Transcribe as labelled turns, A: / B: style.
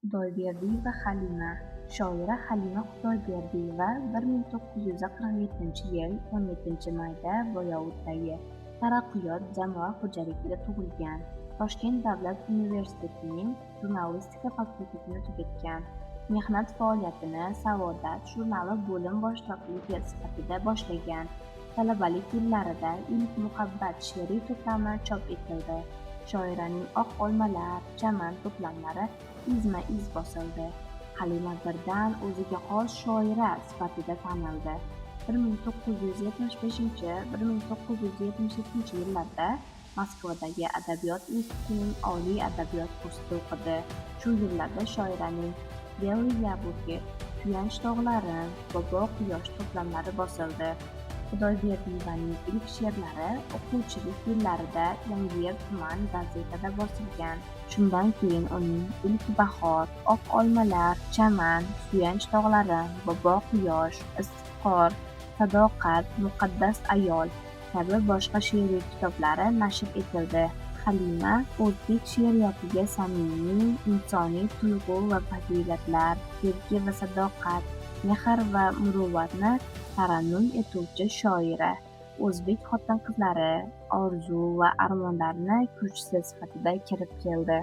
A: Xudoyberdiyeva Halima. Shoira Halima Xudoyberdiyeva 1947-yil 17-mayda Boyovuddagi Taraqqiyot jamoat xo'jaligida tug'ilgan. Toshkent davlat universitetining jurnalistika fakultetini tugatgan. Mehnat faoliyatini Saodat jurnali bo'lim boshliqligi sifatida boshlagan. Talabalik yillarida ilk muhabbat she'riy to'plami chop etildi. Shoiraning Oq olmalar, chaman to'plamlari izma-iz bosildi. Halima birdan o'ziga xos shoira sifatida tanildi. 1975-1977 yillarda Moskvadagi Adabiyot institutining oliy adabiyot kursida o'qidi. Shu yillarda shoiraning Белые яблоки, Suyanch tog'larim, Bobo quyosh to'plamlari bosildi. Xudoyberdiyevaning ilk she'rlari o'quvchilik yillarida Yangiyer tuman gazetada bosilgan. Shundan keyin uning ilk bahor, Oq olmalar, chaman, Suyanch tog'larim, Bobo quyosh, Istiqor, Sadoqat, Muqaddas ayol kabi boshqa she'riy kitoblari nashr etildi. Halima o'zbek she'riyotiga samimiy, insoniy tuyg'u va fazilatlar, sevgi va sadoqat, mehr va muruvvatni tarannum etuvchi shoira. O'zbek xotin-qizlari orzu va armonlarini kuychisi sifatida kirib keldi.